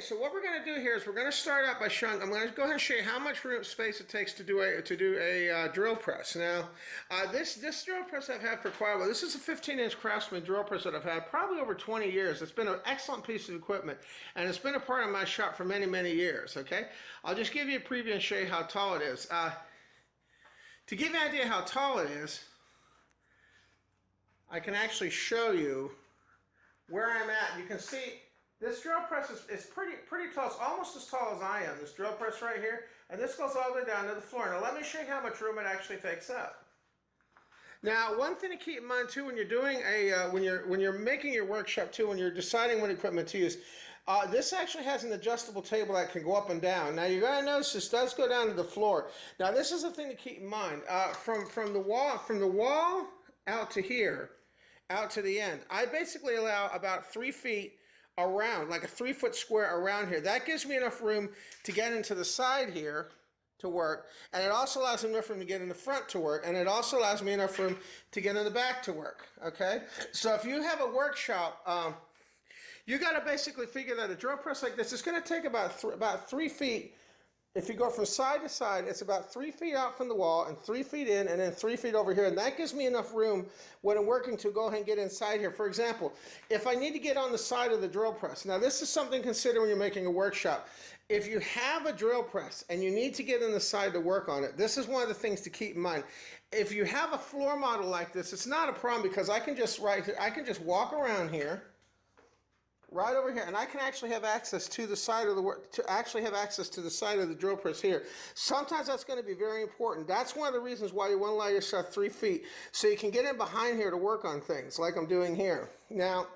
so what we're going to do here is we're going to start out by showing, I'm going to go ahead and show you how much room space it takes to do a drill press. Now, this drill press I've had for quite a while. This is a 15-inch Craftsman drill press that I've had probably over 20 years. It's been an excellent piece of equipment, and it's been a part of my shop for many, many years, okay? I'll just give you a preview and show you how tall it is. To give you an idea how tall it is, I can actually show you where I'm at. You can see this drill press is pretty tall. It's almost as tall as I am, this drill press right here. And this goes all the way down to the floor. Now let me show you how much room it actually takes up. Now, one thing to keep in mind too when you're doing when you're making your workshop too, when you're deciding what equipment to use, this actually has an adjustable table that can go up and down. Now you're going to notice this does go down to the floor. Now this is a thing to keep in mind. From the wall out to here, out to the end, I basically allow about 3 feet around, like a 3-foot square around here. That gives me enough room to get into the side here to work, and it also allows me enough room to get in the front to work, and it also allows me enough room to get in the back to work, okay? So if you have a workshop, you got to basically figure that a drill press like this is going to take about 3 feet. If you go from side to side, it's about 3 feet out from the wall and 3 feet in and then 3 feet over here. And that gives me enough room when I'm working to go ahead and get inside here. For example, if I need to get on the side of the drill press. Now this is something to consider when you're making a workshop. If you have a drill press and you need to get in the side to work on it, this is one of the things to keep in mind. If you have a floor model like this, it's not a problem because I can just walk around here. Right over here, and I can actually have access to the side of the side of the drill press here. Sometimes that's going to be very important. That's one of the reasons why you want to allow yourself 3 feet, so you can get in behind here to work on things like I'm doing here. Now,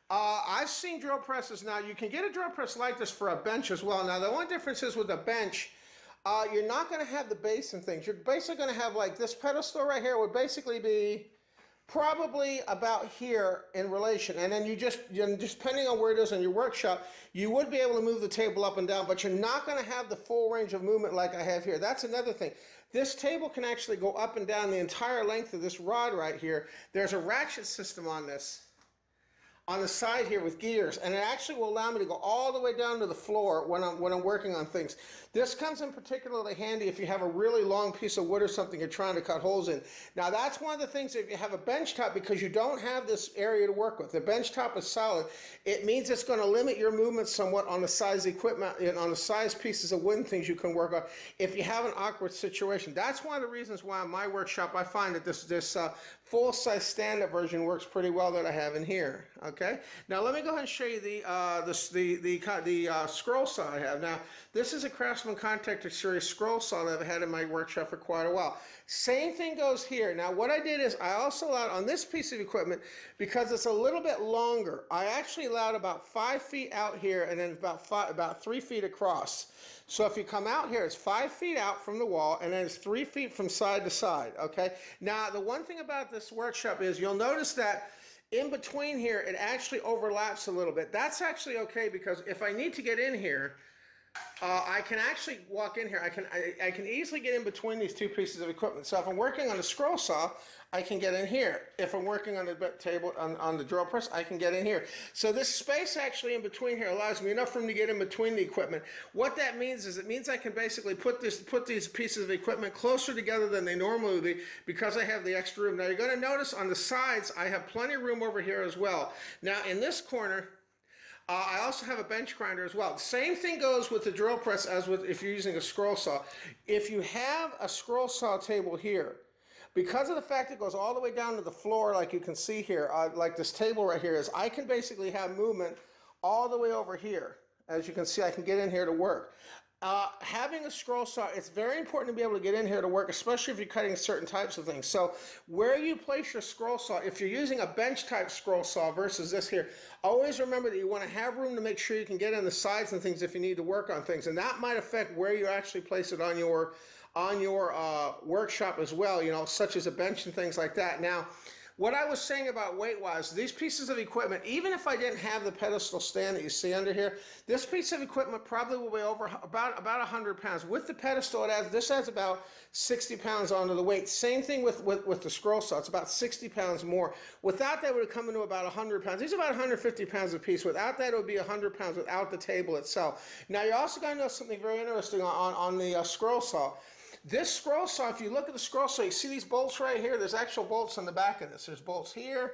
I've seen drill presses. Now, you can get a drill press like this for a bench as well. Now, the only difference is with a bench, you're not going to have the base and things. You're basically going to have like this pedestal right here would basically be probably about here in relation, and then just depending on where it is in your workshop, you would be able to move the table up and down, but you're not going to have the full range of movement like I have here. That's another thing. This table can actually go up and down the entire length of this rod right here. There's a ratchet system on this, on the side here with gears, and it actually will allow me to go all the way down to the floor when I'm working on things. This comes in particularly handy if you have a really long piece of wood or something you're trying to cut holes in. Now that's one of the things, if you have a bench top, because you don't have this area to work with, the bench top is solid, it means it's going to limit your movement somewhat on the size equipment and on the size pieces of wood and things you can work on if you have an awkward situation. That's one of the reasons why in my workshop I find that this full-size stand-up version works pretty well that I have in here. Okay, now let me go ahead and show you the scroll saw I have. Now this is a Craftsman Contactor Series scroll saw that I've had in my workshop for quite a while. Same thing goes here. Now what I did is I also allowed on this piece of equipment, because it's a little bit longer, I actually allowed about 5 feet out here and then about 3 feet across. So if you come out here, it's 5 feet out from the wall, and then it's 3 feet from side to side, okay? Now, the one thing about this workshop is you'll notice that in between here, it actually overlaps a little bit. That's actually okay, because if I need to get in here, I can actually walk in here. I can easily get in between these two pieces of equipment. So if I'm working on a scroll saw, I can get in here. If I'm working on the table on the drill press, I can get in here. So this space actually in between here allows me enough room to get in between the equipment. What that means is it means I can basically put these pieces of equipment closer together than they normally would be because I have the extra room. Now you're going to notice on the sides I have plenty of room over here as well. Now in this corner, I also have a bench grinder as well. The same thing goes with the drill press as with if you're using a scroll saw. If you have a scroll saw table here, because of the fact it goes all the way down to the floor like you can see here, like this table right here is, I can basically have movement all the way over here. As you can see, I can get in here to work. Having a scroll saw, it's very important to be able to get in here to work, especially if you're cutting certain types of things. So where you place your scroll saw, if you're using a bench type scroll saw versus this here, always remember that you want to have room to make sure you can get in the sides and things if you need to work on things. And that might affect where you actually place it on your workshop as well, you know, such as a bench and things like that. Now, what I was saying about weight-wise, these pieces of equipment, even if I didn't have the pedestal stand that you see under here, this piece of equipment probably will weigh over about 100 pounds. With the pedestal, this adds about 60 pounds onto the weight. Same thing with the scroll saw. It's about 60 pounds more. Without that, it would come into about 100 pounds. These are about 150 pounds a piece. Without that, it would be 100 pounds without the table itself. Now, you're also going to know something very interesting on the scroll saw. This scroll saw, if you look at the scroll saw, you see these bolts right here? There's actual bolts on the back of this. There's bolts here,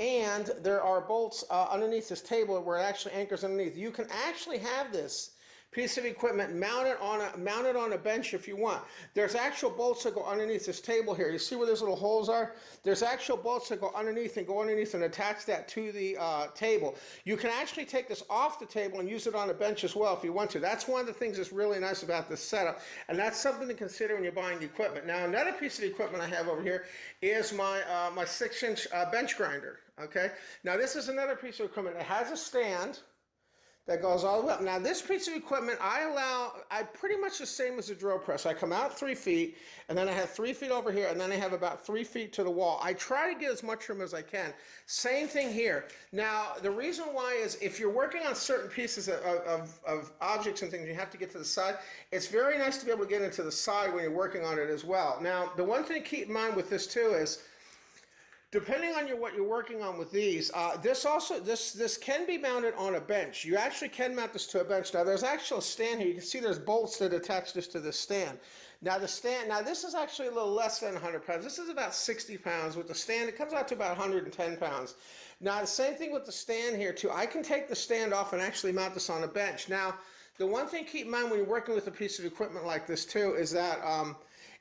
and there are bolts underneath this table where it actually anchors underneath. You can actually have this piece of equipment mounted on a bench if you want. There's actual bolts that go underneath this table here. You see where those little holes are? There's actual bolts that go underneath and attach that to the table. You can actually take this off the table and use it on a bench as well if you want to. That's one of the things that's really nice about this setup, and that's something to consider when you're buying equipment. Now, another piece of equipment I have over here is my 6-inch bench grinder. Okay. Now, this is another piece of equipment. It has a stand that goes all the way up. Now, this piece of equipment, I pretty much the same as a drill press. I come out 3 feet, and then I have 3 feet over here, and then I have about 3 feet to the wall. I try to get as much room as I can. Same thing here. Now, the reason why is if you're working on certain pieces of objects and things, you have to get to the side. It's very nice to be able to get into the side when you're working on it as well. Now, the one thing to keep in mind with this too is, depending on what you're working on with these, this can be mounted on a bench. You actually can mount this to a bench. Now, there's actually a stand here. You can see there's bolts that attach this to the stand. Now, this is actually a little less than 100 pounds. This is about 60 pounds. With the stand, it comes out to about 110 pounds. Now, the same thing with the stand here, too. I can take the stand off and actually mount this on a bench. Now, the one thing to keep in mind when you're working with a piece of equipment like this, too, is that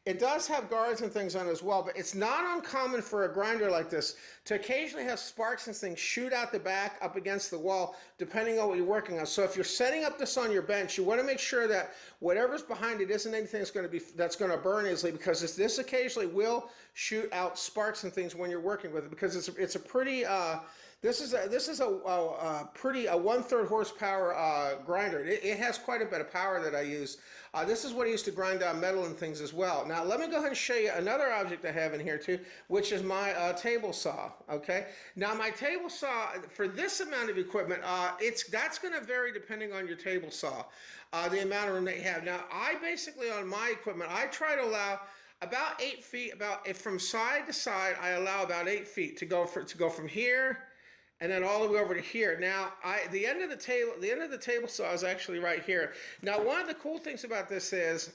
it does have guards and things on it as well, but it's not uncommon for a grinder like this to occasionally have sparks and things shoot out the back up against the wall, depending on what you're working on. So if you're setting up this on your bench, you want to make sure that whatever's behind it isn't anything that's going to burn easily, because this occasionally will shoot out sparks and things when you're working with it, because it's a pretty this is a pretty 1/3 horsepower grinder. It has quite a bit of power that I use. This is what I use to grind down metal and things as well. Now, let me go ahead and show you another object I have in here too, which is my table saw. Okay. Now, my table saw, for this amount of equipment, that's going to vary depending on your table saw, the amount of room that you have. Now, I basically, on my equipment, I try to allow about 8 feet. If from side to side, I allow about 8 feet to go from here and then all the way over to here. Now, the end of the table saw is actually right here. Now, one of the cool things about this is,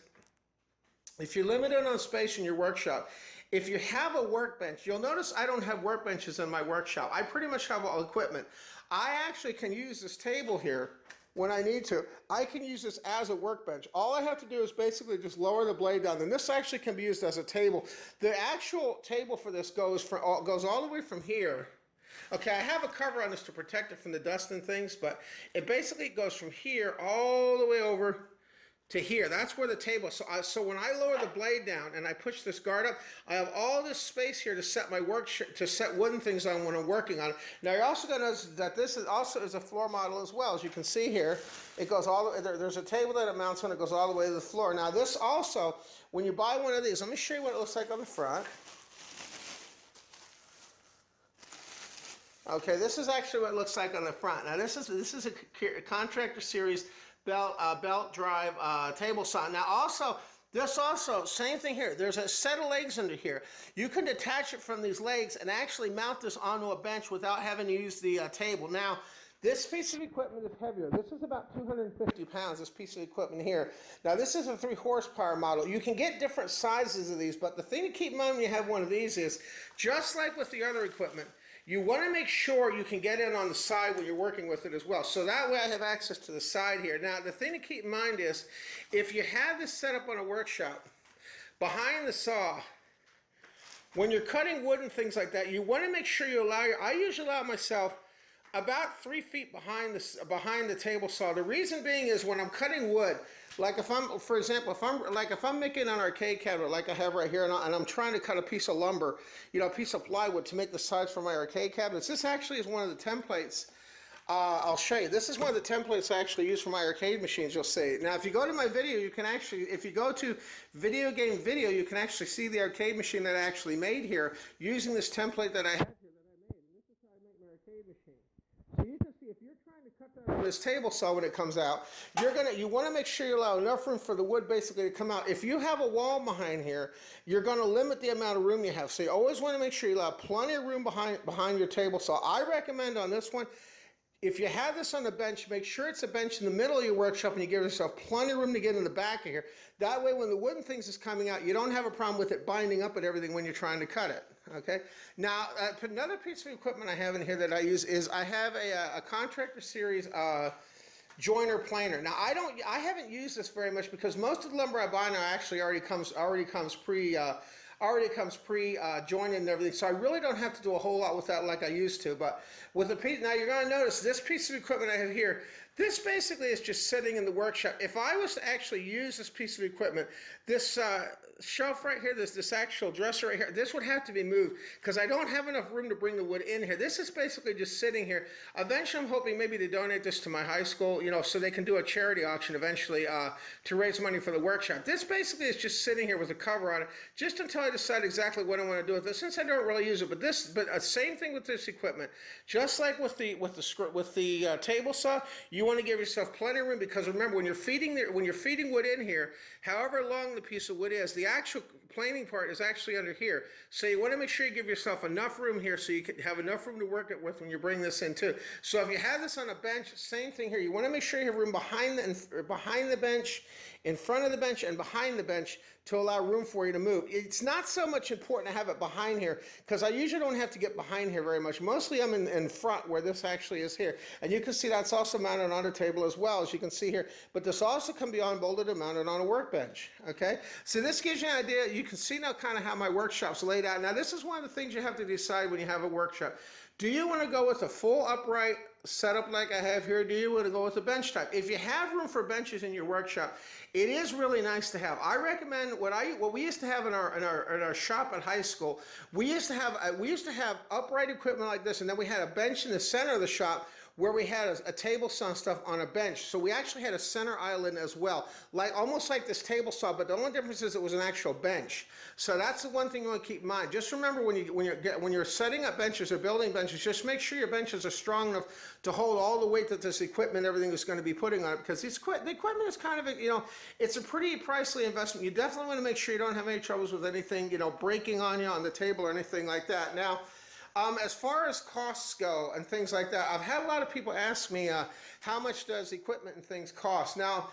if you're limited on space in your workshop, if you have a workbench, you'll notice I don't have workbenches in my workshop. I pretty much have all equipment. I actually can use this table here when I need to. I can use this as a workbench. All I have to do is basically just lower the blade down, and this actually can be used as a table. The actual table for this goes all the way from here. Okay, I have a cover on this to protect it from the dust and things, but it basically goes from here all the way over to here. That's where the table is. So when I lower the blade down and I push this guard up, I have all this space here to set my to set wooden things on when I'm working on it. Now, you're also going to notice that this is a floor model as well. As you can see here, it goes all the way, there's a table that it mounts on, it goes all the way to the floor. Now, this also, when you buy one of these, let me show you what it looks like on the front. Okay, this is actually what it looks like on the front. Now, this is a Contractor Series belt drive table saw. Now, same thing here. There's a set of legs under here. You can detach it from these legs and actually mount this onto a bench without having to use the table. Now, this piece of equipment is heavier. This is about 250 pounds, this piece of equipment here. Now, this is a 3 horsepower model. You can get different sizes of these, but the thing to keep in mind when you have one of these is, just like with the other equipment, you want to make sure you can get in on the side when you're working with it as well. So that way I have access to the side here. Now, the thing to keep in mind is, if you have this set up on a workshop, behind the saw, when you're cutting wood and things like that, you want to make sure you I usually allow myself about 3 feet behind the table saw. The reason being is, when I'm cutting wood, like if I'm making an arcade cabinet like I have right here, and I'm trying to cut a piece of lumber, a piece of plywood to make the sides for my arcade cabinets. This actually is one of the templates I'll show you. This is one of the templates I actually use for my arcade machines, you'll see. Now, if you go to my video, you can actually, if you go to video game video, you can actually see the arcade machine that I actually made here using this template that I have here that I made. And this is how I make my arcade machine. So you can see if you're trying to cut that on this table saw when it comes out, you want to make sure you allow enough room for the wood basically to come out. If you have a wall behind here, you're going to limit the amount of room you have. So you always want to make sure you allow plenty of room behind your table saw. I recommend on this one, if you have this on the bench, make sure it's a bench in the middle of your workshop and you give yourself plenty of room to get in the back of here. That way when the wooden things is coming out, you don't have a problem with it binding up and everything when you're trying to cut it. Okay. Now, another piece of equipment I have in here that I use is I have a Contractor Series joiner planer. Now, I haven't used this very much because most of the lumber I buy now actually already comes pre-jointed and everything, so I really don't have to do a whole lot with that like I used to. But with the piece, now you're going to notice this piece of equipment I have here, this basically is just sitting in the workshop. If I was to actually use this piece of equipment, this shelf right here, this actual dresser right here, this would have to be moved because I don't have enough room to bring the wood in here. This is basically just sitting here. Eventually, I'm hoping maybe to donate this to my high school, you know, so they can do a charity auction eventually to raise money for the workshop. This basically is just sitting here with a cover on it, just until I decide exactly what I want to do with it. Since I don't really use it, but same thing with this equipment. Just like with the table saw, you want to give yourself plenty of room because remember when you're feeding wood in here, however long the piece of wood is, the actual planing part is actually under here. So you want to make sure you give yourself enough room here so you can have enough room to work it with when you bring this in too. So if you have this on a bench, same thing here. You want to make sure you have room behind the bench, in front of the bench, and behind the bench to allow room for you to move. It's not so much important to have it behind here because I usually don't have to get behind here very much. Mostly I'm in front where this actually is here. And you can see that's also mounted on a table as well, as you can see here. But this also can be unbolted and mounted on a workbench. Okay, so this gives you an idea. You can see now kind of how my workshop's laid out. Now this is one of the things you have to decide when you have a workshop. Do you want to go with a full upright setup like I have here? Do you want to go with a bench type? If you have room for benches in your workshop, it is really nice to have. I recommend what we used to have in our shop at high school. We used to have upright equipment like this, and then we had a bench in the center of the shop where we had a table saw and stuff on a bench. So we actually had a center island as well, almost like this table saw, but the only difference is it was an actual bench. So that's the one thing you want to keep in mind. Just remember when you're setting up benches or building benches, just make sure your benches are strong enough to hold all the weight that this equipment and everything is going to be putting on it, because the equipment is kind of it's a pretty pricey investment. You definitely want to make sure you don't have any troubles with anything breaking on you on the table or anything like that. Now, as far as costs go and things like that, I've had a lot of people ask me how much does equipment and things cost. Now,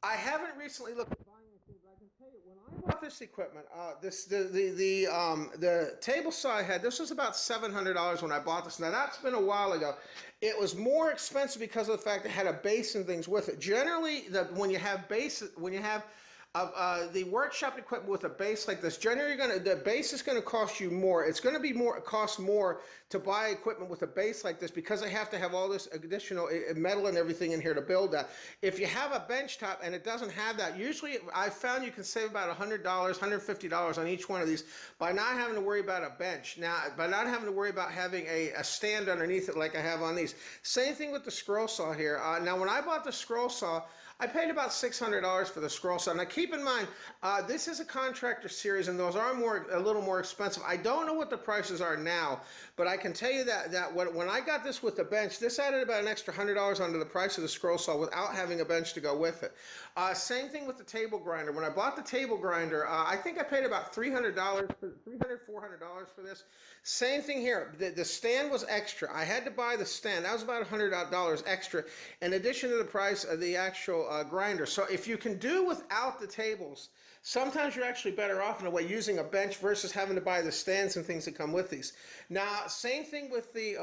I haven't recently looked at buying anything, but I can tell you when I bought this equipment, the table saw I had, this was about $700 when I bought this. Now that's been a while ago. It was more expensive because of the fact it had a base and things with it. Generally, when you have the workshop equipment with a base like this, generally the base is going to cost you more. It's going to cost more to buy equipment with a base like this because they have to have all this additional metal and everything in here to build that. If you have a bench top and it doesn't have that, usually I found you can save about $100, $150 on each one of these by not having to worry about a bench. Now, by not having to worry about having a stand underneath it like I have on these. Same thing with the scroll saw here. Now, when I bought the scroll saw, I paid about $600 for the scroll saw. Now keep in mind, this is a Contractor Series and those are a little more expensive. I don't know what the prices are now, but I can tell you that when I got this with the bench, this added about an extra $100 onto the price of the scroll saw without having a bench to go with it. Same thing with the table grinder. When I bought the table grinder, I think I paid about $400 for this. Same thing here. The stand was extra. I had to buy the stand. That was about $100 extra in addition to the price of the actual grinder. So if you can do without the tables, sometimes you're actually better off in a way using a bench versus having to buy the stands and things that come with these. Now, same thing with the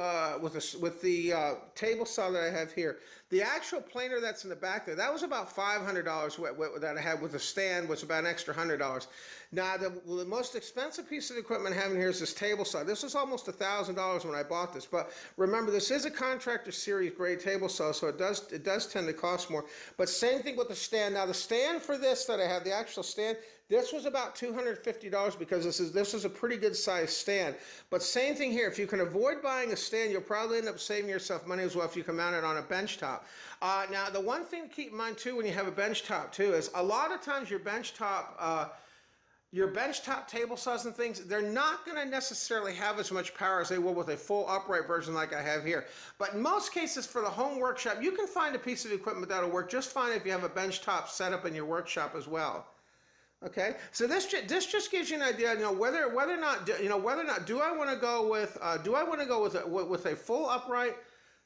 table saw that I have here. The actual planer that's in the back there, that was about $500 that I had with the stand, was about an extra $100. Now, the most expensive piece of equipment I have in here is this table saw. This was almost $1,000 when I bought this, but remember, this is a Contractor Series grade table saw, so it does tend to cost more. But same thing with the stand. Now, the stand for this that I have, the actual stand stand. This was about $250 because this is a pretty good size stand. But same thing here. If you can avoid buying a stand, you'll probably end up saving yourself money as well if you can mount it on a bench top. Now, the one thing to keep in mind too when you have a bench top too is a lot of times your bench top table saws and things, they're not going to necessarily have as much power as they will with a full upright version like I have here. But in most cases for the home workshop, you can find a piece of equipment that'll work just fine if you have a bench top set up in your workshop as well. Okay, so this just gives you an idea, whether or not do I want to go with a full upright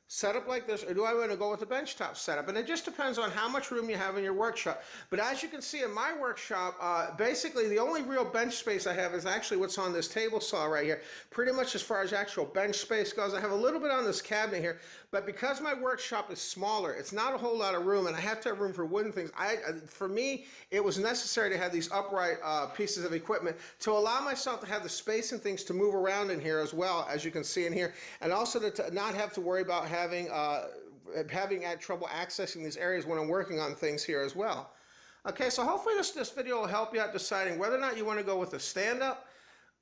setup like this, or do I want to go with a benchtop setup? And it just depends on how much room you have in your workshop. But as you can see in my workshop, basically the only real bench space I have is actually what's on this table saw right here. Pretty much as far as actual bench space goes, I have a little bit on this cabinet here, but because my workshop is smaller, it's not a whole lot of room, and I have to have room for wooden things. For me, it was necessary to have these upright pieces of equipment to allow myself to have the space and things to move around in here as well, as you can see in here, and also to not have to worry about having trouble accessing these areas when I'm working on things here as well. Okay, so hopefully this video will help you out deciding whether or not you want to go with a stand-up,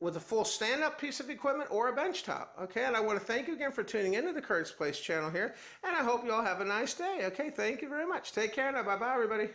with a full stand-up piece of equipment, or a bench top. Okay, and I want to thank you again for tuning into the Kurt's Place channel here, and I hope you all have a nice day. Okay, thank you very much. Take care now. Bye-bye, everybody.